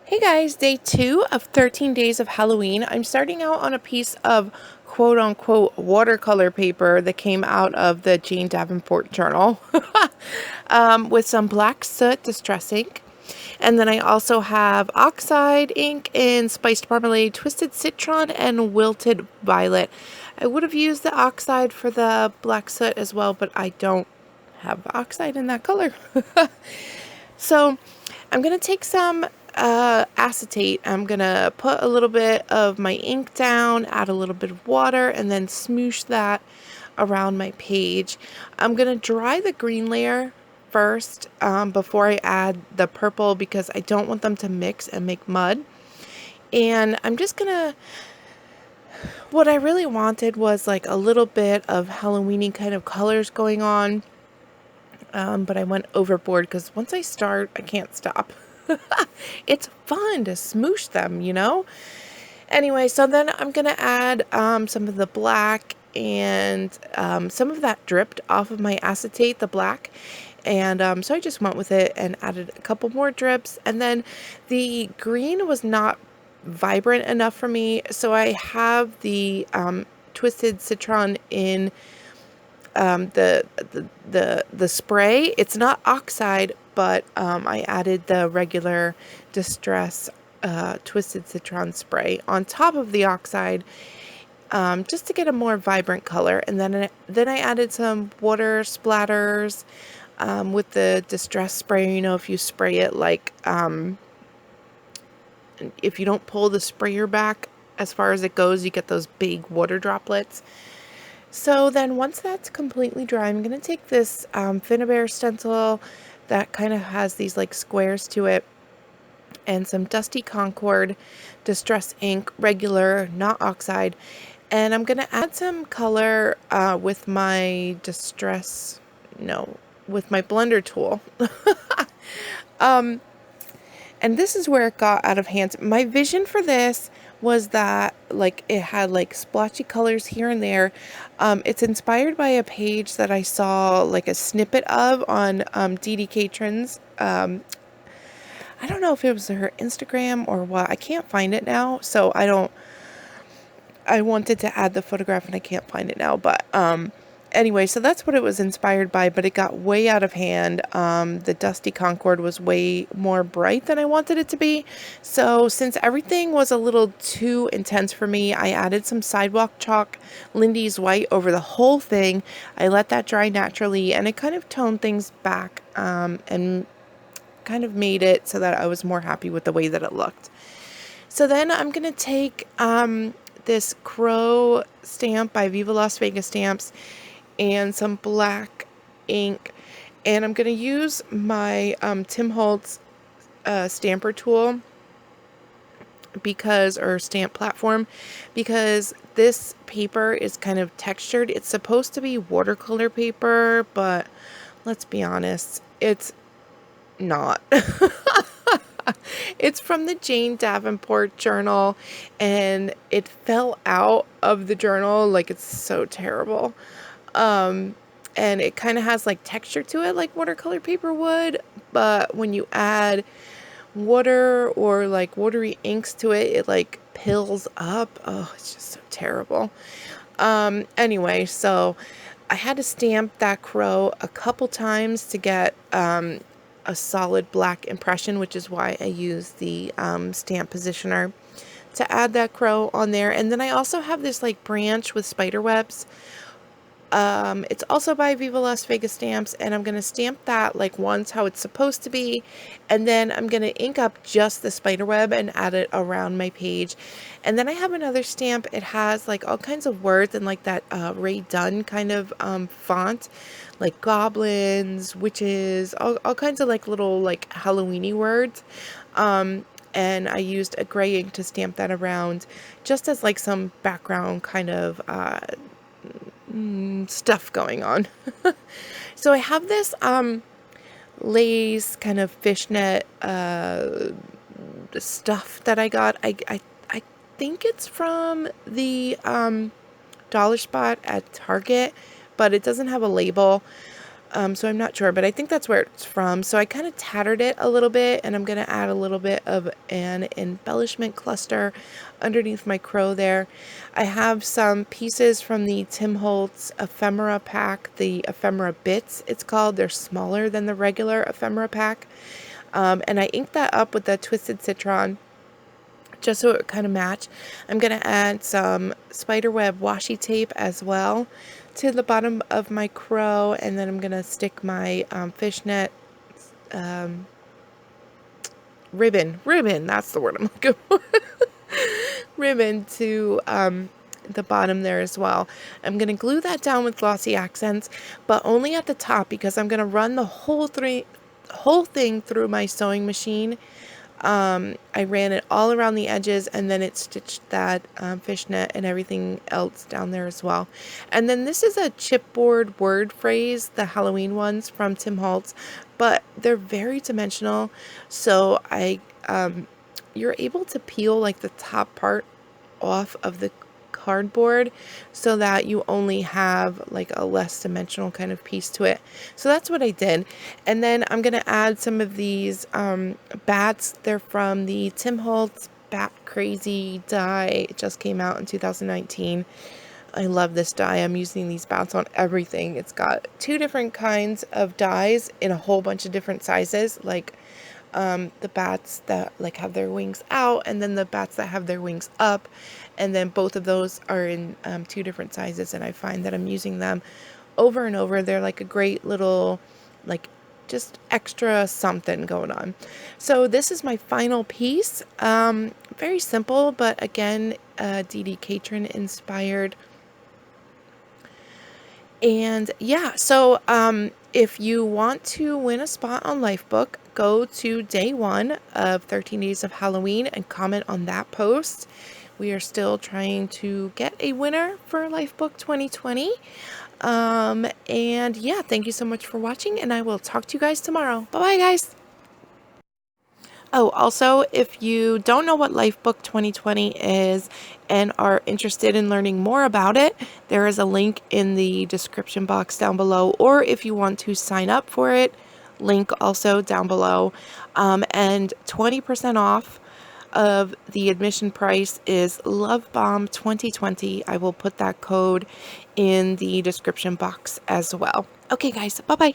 Hey guys, day 2 of 13 days of Halloween. I'm starting out on a piece of quote unquote watercolor paper that came out of the Jane Davenport journal with some black soot distress ink. And then I also have oxide ink in spiced marmalade, twisted citron, and wilted violet. I would have used the oxide for the black soot as well, but I don't have oxide in that color. So I'm going to take some acetate. I'm going to put a little bit of my ink down, add a little bit of water, and then smoosh that around my page. I'm going to dry the green layer first before I add the purple because I don't want them to mix and make mud. And I'm just going to, what I really wanted was like a little bit of Halloween-y kind of colors going on. But I went overboard because once I start, I can't stop. It's fun to smoosh them, you know? Anyway, so then I'm going to add some of the black and some of that dripped off of my acetate, the black. And so I just went with it and added a couple more drips. And then the green was not vibrant enough for me. So I have the twisted citron in the spray. It's not oxide, but I added the regular Distress twisted citron spray on top of the oxide just to get a more vibrant color. And then I added some water splatters with the Distress spray. You know, if you spray it like if you don't pull the sprayer back as far as it goes, you get those big water droplets. So then once that's completely dry, I'm going to take this Finnabair stencil that kind of has these like squares to it and some Dusty Concord Distress ink, regular, not oxide. And I'm going to add some color with my with my blender tool. And this is where it got out of hand. My vision for this was that like it had like splotchy colors here and there. It's inspired by a page that I saw like a snippet of on Dee Catrins. I don't know if it was her Instagram or what. I can't find it now, so I wanted to add the photograph and I can't find it now, but anyway, so that's what it was inspired by, but it got way out of hand. The Dusty Concord was way more bright than I wanted it to be. So since everything was a little too intense for me, I added some Sidewalk Chalk Lindy's White over the whole thing. I let that dry naturally, and it kind of toned things back and kind of made it so that I was more happy with the way that it looked. So then I'm going to take this crow stamp by Viva Las Vegas Stamps and some black ink, and I'm going to use my Tim Holtz stamper tool or stamp platform because this paper is kind of textured. It's supposed to be watercolor paper, but let's be honest, it's not. It's from the Jane Davenport journal and it fell out of the journal. Like, it's so terrible. And it kind of has like texture to it like watercolor paper would, but when you add water or like watery inks to it, it like pills up. Oh, it's just so terrible. Anyway, so I had to stamp that crow a couple times to get a solid black impression, which is why I use the stamp positioner to add that crow on there. And then I also have this like branch with spider webs. It's also by Viva Las Vegas Stamps, and I'm going to stamp that like once how it's supposed to be, and then I'm going to ink up just the spider web and add it around my page. And then I have another stamp. It has like all kinds of words and like that Ray Dunn kind of font, like goblins, witches, all kinds of like little like Halloween-y words. And I used a gray ink to stamp that around just as like some background kind of stuff going on. So I have this lace kind of fishnet stuff that I got. I think it's from the Dollar Spot at Target, but it doesn't have a label. So I'm not sure, but I think that's where it's from. So I kind of tattered it a little bit, and I'm going to add a little bit of an embellishment cluster underneath my crow there. I have some pieces from the Tim Holtz ephemera pack, the ephemera bits it's called. They're smaller than the regular ephemera pack. And I inked that up with the Twisted Citron just so it would kind of match. I'm going to add some spiderweb washi tape as well to the bottom of my crow, and then I'm going to stick my fishnet ribbon, that's the word I'm looking for, ribbon to the bottom there as well. I'm going to glue that down with glossy accents, but only at the top, because I'm going to run the whole thing through my sewing machine. I ran it all around the edges, and then it stitched that fishnet and everything else down there as well. And then this is a chipboard word phrase, the Halloween ones from Tim Holtz, but they're very dimensional. So you're able to peel like the top part off of the cardboard so that you only have like a less dimensional kind of piece to it. So that's what I did. And then I'm going to add some of these bats. They're from the Tim Holtz Bat Crazy die. It just came out in 2019. I love this die. I'm using these bats on everything. It's got 2 different kinds of dies in a whole bunch of different sizes, like the bats that like have their wings out, and then the bats that have their wings up, and then both of those are in 2 different sizes, and I find that I'm using them over and over. They're like a great little like just extra something going on. So this is my final piece. Very simple, but again, D.D. Catron inspired. And yeah, so if you want to win a spot on Lifebook, go to day 1 of 13 Days of Halloween and comment on that post. We are still trying to get a winner for Lifebook 2020. And yeah, thank you so much for watching, and I will talk to you guys tomorrow. Bye-bye, guys. Oh, also, if you don't know what Lifebook 2020 is and are interested in learning more about it, there is a link in the description box down below, or if you want to sign up for it, link also down below. And 20% off of the admission price is Love Bomb 2020. I will put that code in the description box as well. Okay, guys, bye-bye.